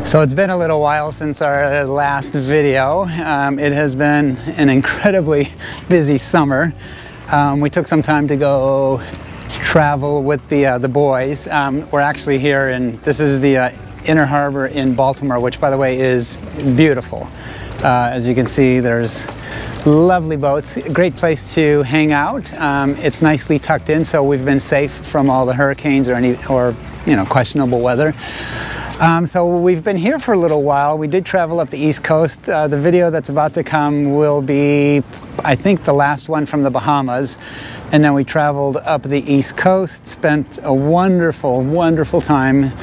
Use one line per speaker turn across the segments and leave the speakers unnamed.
So it's been a little while since our last video. It has been an incredibly busy summer. We took some time to go travel with the boys. We're actually here in, this is the Inner Harbor in Baltimore, which by the way is beautiful. As you can see, there's lovely boats, a great place to hang out. It's nicely tucked in, so we've been safe from all the hurricanes or questionable weather. So we've been here for a little while. We did travel up the East Coast. The video that's about to come will be, I think, the last one from the Bahamas. And then we traveled up the East Coast, spent a wonderful, wonderful time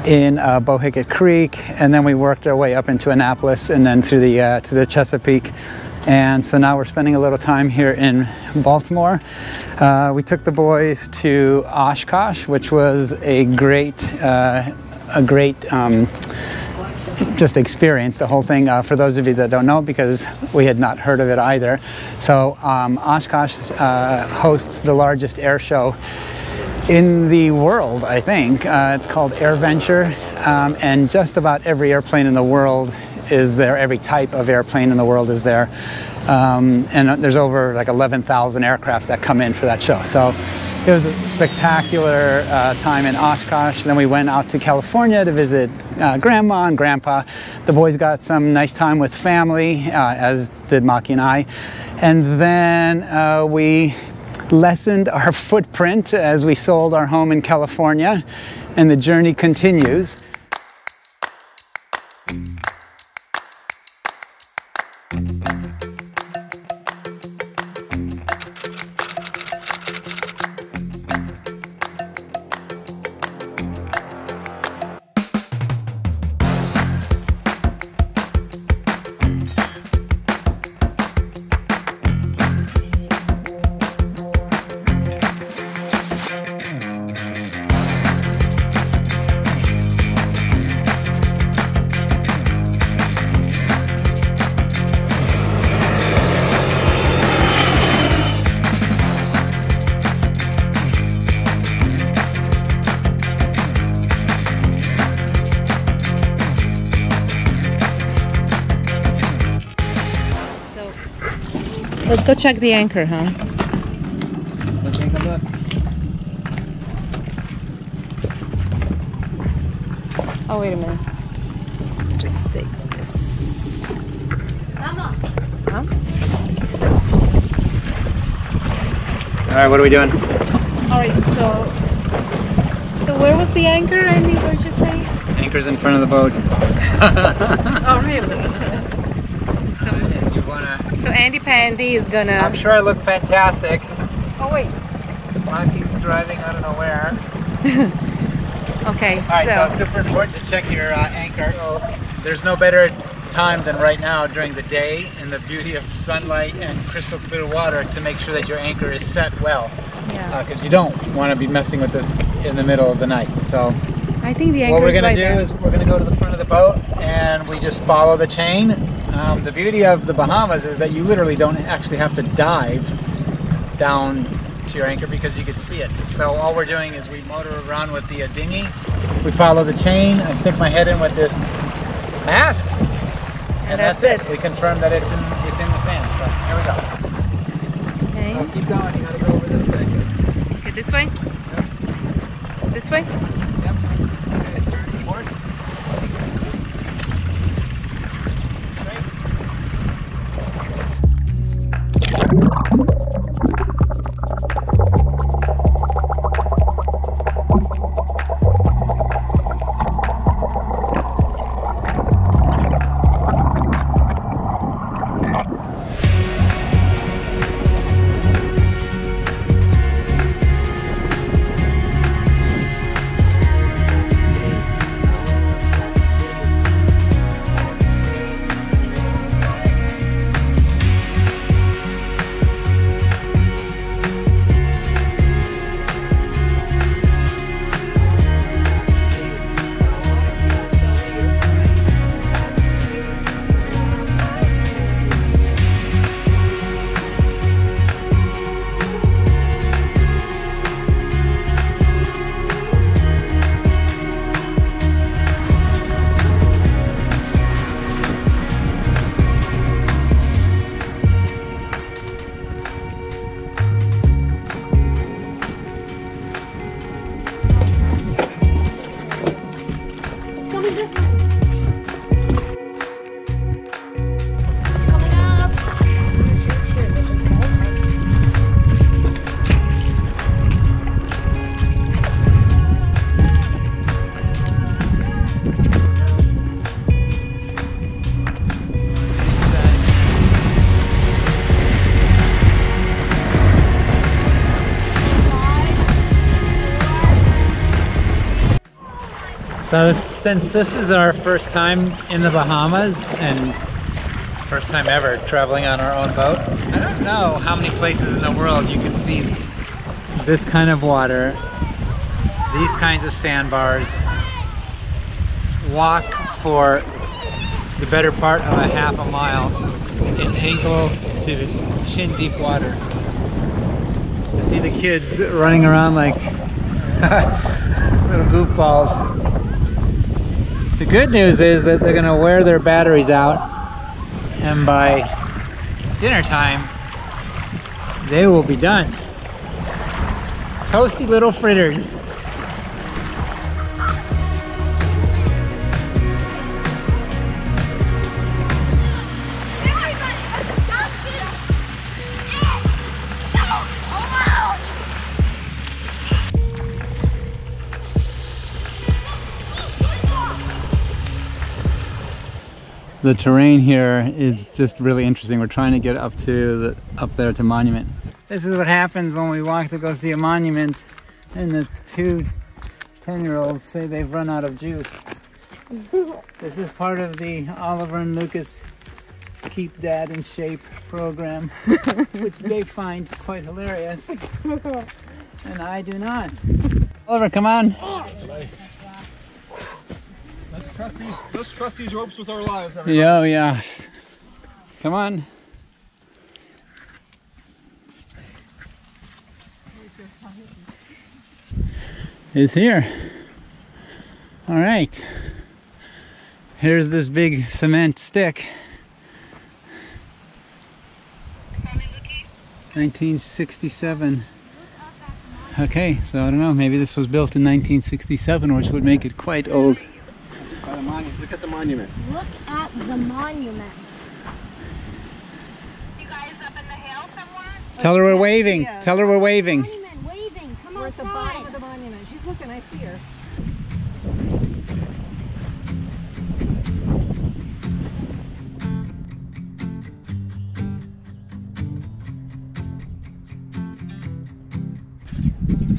in Bohicket Creek, and then we worked our way up into Annapolis and then through the to the Chesapeake. And so now we're spending a little time here in Baltimore. We took the boys to Oshkosh, which was a great just experience, the whole thing, for those of you that don't know, because we had not heard of it either. So Oshkosh hosts the largest air show in the world, I think. It's called AirVenture, and just about every airplane in the world is there. Every type of airplane in the world is there, and there's over like 11,000 aircraft that come in for that show. So it was a spectacular time in Oshkosh. Then we went out to California to visit Grandma and Grandpa. The boys got some nice time with family, as did Maki and I. And then we lessened our footprint as we sold our home in California, and the journey continues.
Let's go check the anchor, huh?
Let's take a look.
Oh, wait a minute. Just take this. Huh?
All right, what are we doing?
All right, so where was the anchor, Andy? What did you say?
Anchor's in front of the boat.
Oh, really? So Andy Pandy is gonna...
I'm sure I look fantastic.
Oh, wait.
Maki's driving, I don't know where.
Okay,
All right, so it's super important to check your anchor. There's no better time than right now during the day in the beauty of sunlight and crystal clear water to make sure that your anchor is set well. Yeah. Because you don't want to be messing with this in the middle of the night. So
I think the anchor
what we're
is
going
right
to do
there.
is we're going to go to the front of the boat and we just follow the chain. The beauty of the Bahamas is that you literally don't actually have to dive down to your anchor because you can see it. So all we're doing is we motor around with the dinghy, we follow the chain, I stick my head in with this mask, and that's it. We confirm that it's in the sand. So here we go.
Okay.
So keep going, you gotta go over this way.
Okay, this way?
Yep.
This way?
Yep. Okay, turn port. So since this is our first time in the Bahamas and first time ever traveling on our own boat, I don't know how many places in the world you can see this kind of water, these kinds of sandbars, walk for the better part of a half a mile in ankle to shin deep water. To see the kids running around like little goofballs. The good news is that they're gonna wear their batteries out, and by dinner time they will be done. Toasty little fritters. The terrain here is just really interesting. We're trying to get up there to Monument. This is what happens when we walk to go see a monument and the two 10-year-olds say they've run out of juice. This is part of the Oliver and Lukas Keep Dad in Shape program, which they find quite hilarious, and I do not. Oliver, come on.
Let's trust these ropes with our lives.
Yeah, yeah. Come on. It's here. All right. Here's this big cement stick. 1967. Okay, so I don't know, maybe this was built in 1967, which would make it quite old.
Look at the monument.
Look at the monument.
You guys up in the hill somewhere?
Tell her we're waving. Tell her we're waving.
Monument, waving. Come
We're at the bottom
outside.
of the monument. She's looking, I see her.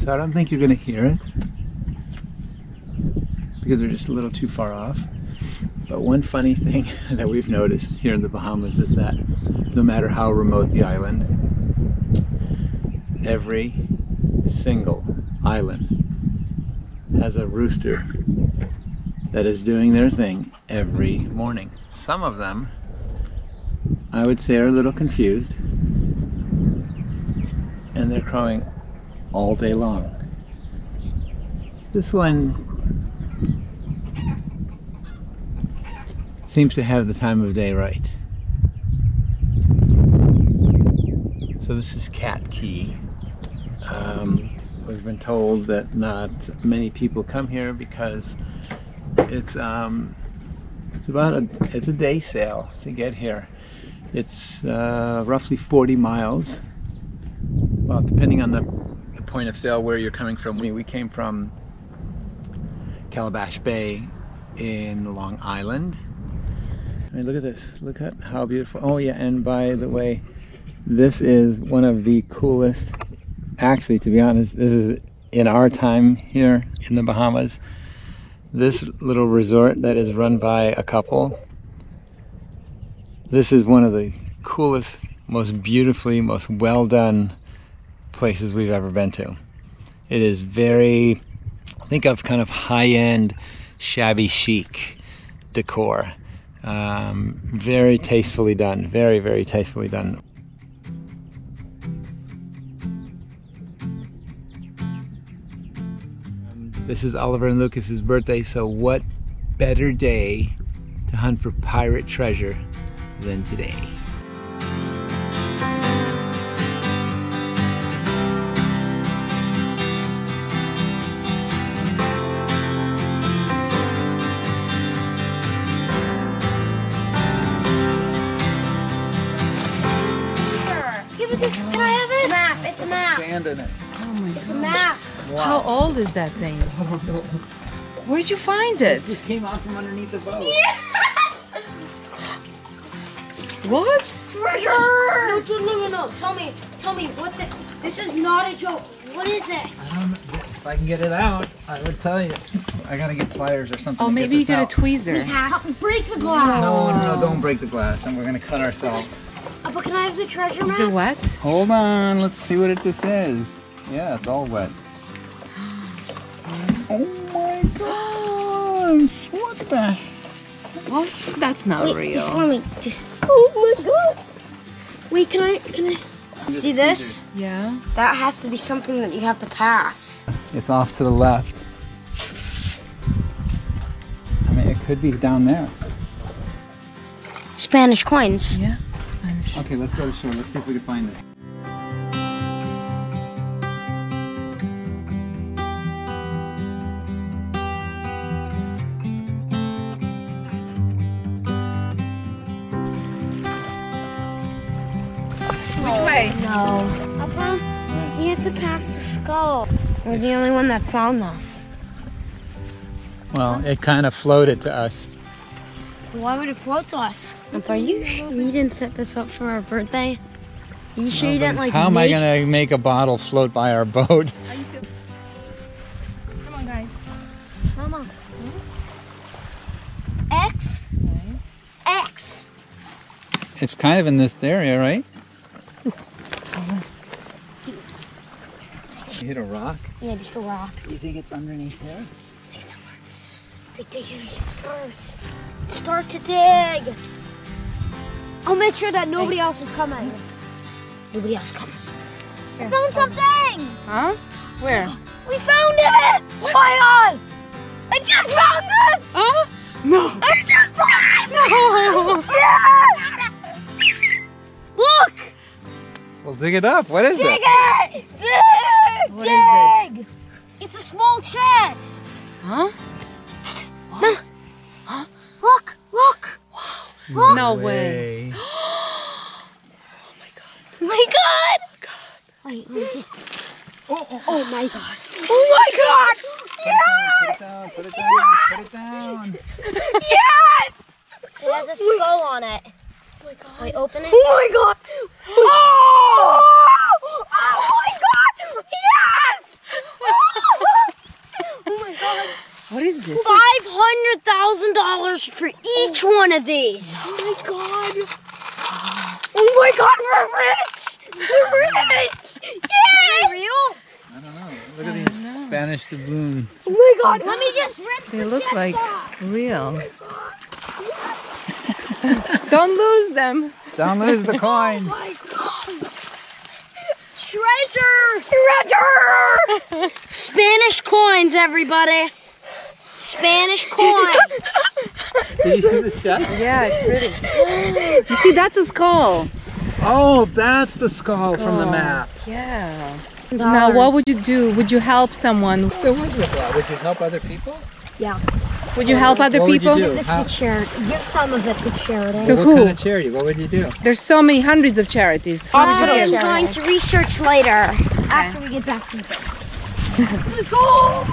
So I don't think you're going to hear it because they're just a little too far off. But one funny thing that we've noticed here in the Bahamas is that no matter how remote the island, every single island has a rooster that is doing their thing every morning. Some of them, I would say, are a little confused, and they're crowing all day long. This one seems to have the time of day right. So this is Cat Key. We've been told that not many people come here because it's a day sail to get here. It's roughly 40 miles. Well, depending on the point of sail where you're coming from. We came from Calabash Bay in Long Island. I mean, look at this. Look at how beautiful. Oh yeah, and by the way, this is one of the coolest, actually, to be honest, this is in our time here in the Bahamas, this little resort that is run by a couple. This is one of the coolest, most beautifully, most well done places we've ever been to. It is very, think of kind of high-end, shabby chic decor. Very tastefully done. Very, very tastefully done. This is Oliver and Lukas's birthday, so what better day to hunt for pirate treasure than today?
Can I have it? It's a map. It's a map.
Sand in it.
It's a map.
Wow.
How old is that thing? Where'd you find it?
Just came out from underneath the boat.
What?
Treasure! No. Tell me what the... This is not a joke. What is it?
If I can get it out, I would tell you. I gotta get pliers or something.
Oh,
to
maybe you
get
get a
this out.
tweezer.
Have to break the glass.
No, don't break the glass, and we're gonna cut ourselves.
But can I have the treasure map?
Is it wet?
Hold on, let's see what this is. Yeah, it's all wet. Oh my gosh! What the?
Well, that's not
Wait,
real.
just let me. Oh my god! Wait, can I? See this?
Yeah.
That has to be something that you have to pass.
It's off to the left. I mean, it could be down there.
Spanish coins.
Yeah. Spanish.
Okay, let's go to shore. Let's see if we can find it.
Which way?
No. Papa, you have to pass the skull. We're the only one that found this.
Well, it kind of floated to us.
Why would it float to us? Papa, are you sure you didn't set this up for our birthday? You sure you didn't like
How am I gonna make a bottle float by our boat?
Come on, guys.
Mama. X? X.
It's kind of in this area, right? You hit a rock?
Yeah, just a rock.
You think it's underneath there?
Start to dig. I'll make sure that nobody else is coming. Nobody else comes. I found something!
Huh? Where?
We found it! Oh my god! I just found it!
Huh? No.
I just found it! Yeah! Look!
Well, dig it up. What is
Dig
it?
it! Dig!
What is
Dig! It's a small chest.
Huh?
What? Huh? Look! Look! Look!
No way.
Oh my god! Wait, just... Oh my god! Oh my god! Yes!
Put it down. Put it down.
Yes! It has a skull on it. Oh my god! Wait, open it. Oh my god! Oh! Oh my god! Yes! Oh my god!
What is this?
$500,000 for each one of these. Oh my god! Oh my god, we're rich! We're rich! Yes! Are they real?
I don't know. Look at these Spanish doubloon.
Oh my god, let me just rip
They
the
look
chest
like
off.
real. Don't lose them.
Don't lose the coins.
Oh my god! Treasure! Treasure! Spanish coins, everybody! Spanish coins!
Did you see the chest?
Yeah, it's pretty. You see, that's a skull.
Oh, that's the skull from the
Skull.
map.
Yeah. Now, what would you do? Would you help someone?
There was with that. Would you help other people?
Yeah.
Would you help other
What would you
people?
do?
Give this to charity. Give some of it to charity.
To
What
who?
kind of charity? What would you do?
There's so many hundreds of charities. Who would you
I'm
give?
going to research later after we get back to the bed. Let's go!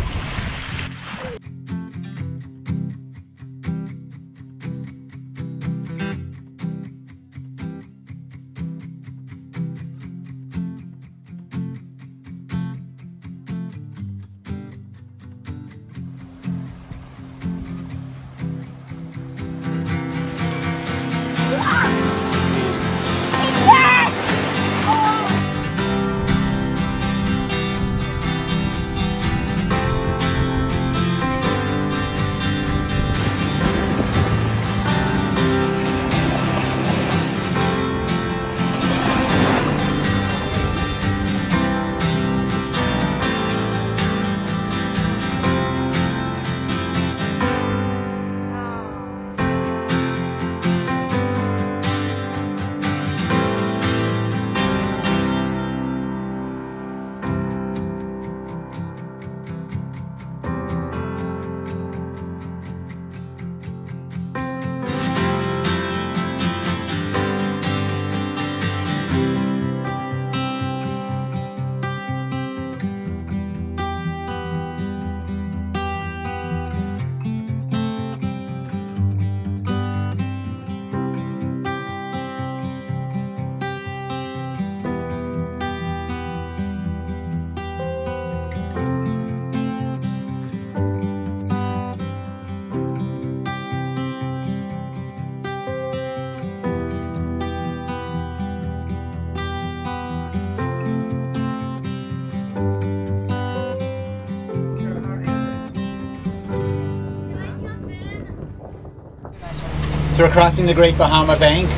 So we're crossing the Great Bahama Bank.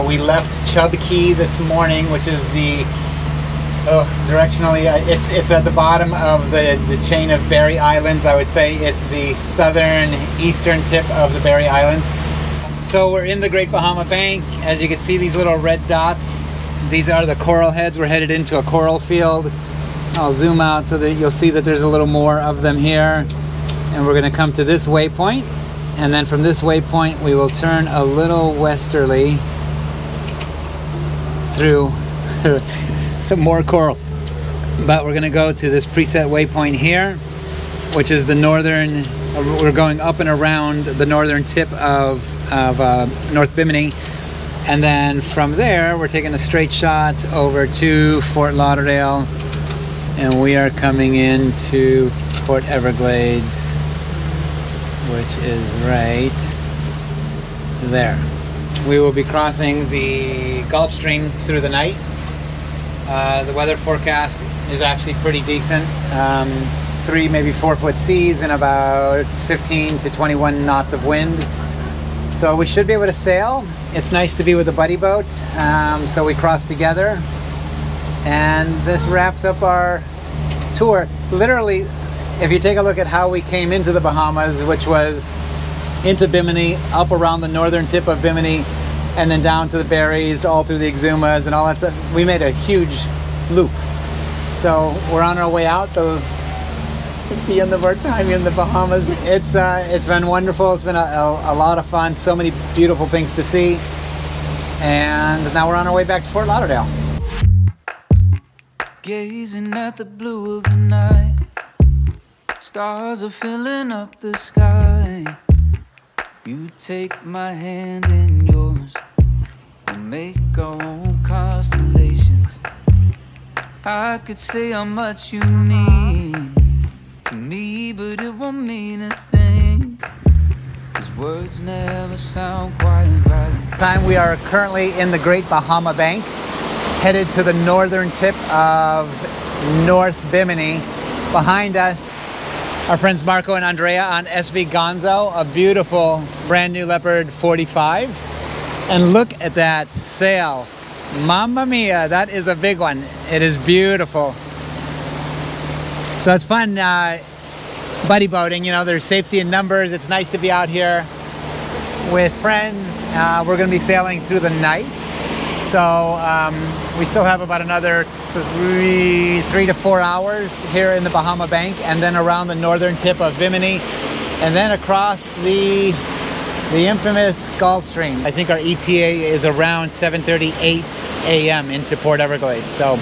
We left Chub Key this morning, which is the directionally, it's at the bottom of the chain of Berry Islands. I would say it's the southern eastern tip of the Berry Islands. So we're in the Great Bahama Bank. As you can see, these little red dots, these are the coral heads. We're headed into a coral field. I'll zoom out so that you'll see that there's a little more of them here. And we're going to come to this waypoint. And then from this waypoint, we will turn a little westerly through some more coral. But we're going to go to this preset waypoint here, which is the northern, we're going up and around the northern tip of North Bimini. And then from there, we're taking a straight shot over to Fort Lauderdale. And we are coming into Port Everglades, which is right there. We will be crossing the Gulf Stream through the night. The weather forecast is actually pretty decent. 3, maybe 4 foot seas and about 15 to 21 knots of wind. So we should be able to sail. It's nice to be with a buddy boat. So we cross together. And this wraps up our tour. Literally, if you take a look at how we came into the Bahamas, which was into Bimini, up around the northern tip of Bimini, and then down to the Berries, all through the Exumas and all that stuff, we made a huge loop. So we're on our way out. It's the end of our time here in the Bahamas. It's been wonderful. It's been a lot of fun. So many beautiful things to see. And now we're on our way back to Fort Lauderdale.
Gazing at the blue of the night, stars are filling up the sky. You take my hand in yours, we'll make our own constellations. I could say how much you mean to me, but it won't mean a thing, 'cause words never sound quite right.
We are currently in the Great Bahama Bank, headed to the northern tip of North Bimini. Behind us, our friends Marco and Andrea on SV Gonzo, a beautiful brand new Leopard 45. And look at that sail. Mamma mia, that is a big one. It is beautiful. So it's fun buddy boating, you know, there's safety in numbers. It's nice to be out here with friends. We're gonna be sailing through the night. So we still have about another 3 to 4 hours here in the Bahama Bank, and then around the northern tip of Bimini, and then across the infamous Gulf Stream. I think our ETA is around 7:38 a.m. into Port Everglades. So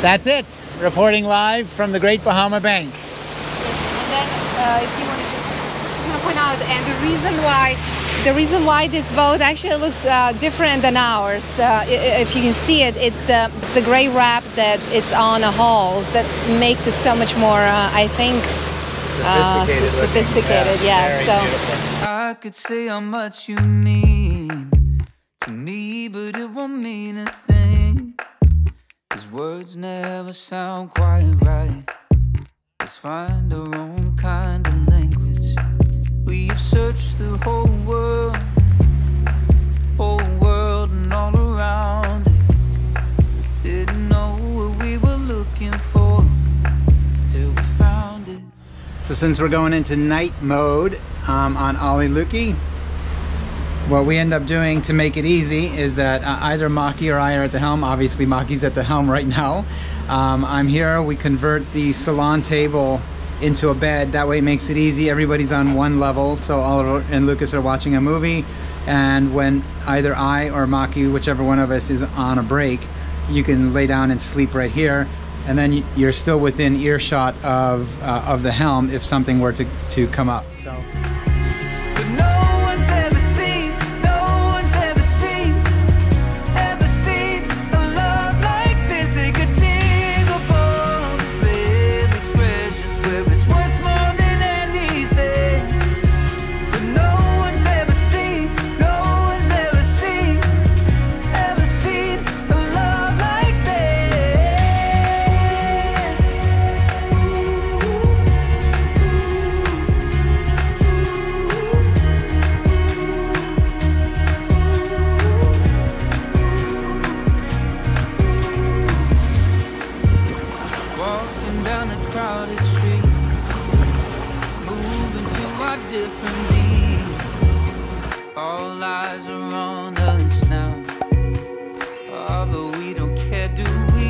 that's it. Reporting live from the Great Bahama Bank.
And then if you want to point out, and the reason why this boat actually looks different than ours, if you can see it, it's the gray wrap that it's on a hulls that makes it so much more, I think, sophisticated. Yeah. So
beautiful. I could say how much you mean to me, but it won't mean a thing, 'cause words never sound quite right. Let's find our own kind of language. We've searched the whole world and all around it. Didn't know what we were looking for till we found it.
So since we're going into night mode on Ollie Luki, what we end up doing to make it easy is that either Maki or I are at the helm. Obviously Maki's at the helm right now. I'm here. We convert the salon table into a bed. That way it makes it easy. Everybody's on one level, so Oliver and Lukas are watching a movie, and when either I or Maki, whichever one of us is on a break, you can lay down and sleep right here, and then you're still within earshot of the helm if something were to come up. So.
But no one's ever seen a love like this. It could dig up all the baby treasures where it's worth more than anything. But no one's ever seen a love like this. different beat. All eyes are on us now. Oh, but we don't care, do we?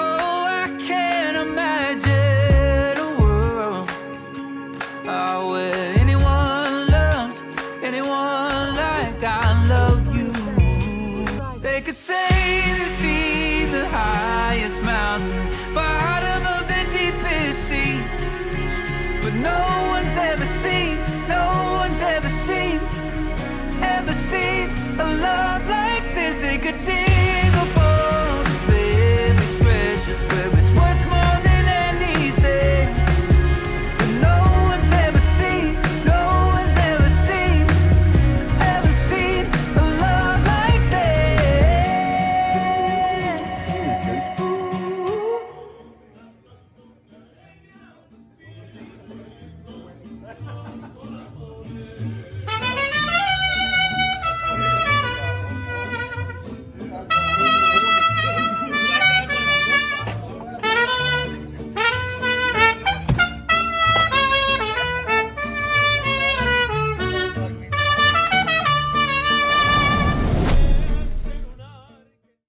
Oh, I can't imagine a world where anyone loves anyone like I love you. They could say they've seen the highest mountain, bottom of the deepest sea, but no one's ever seen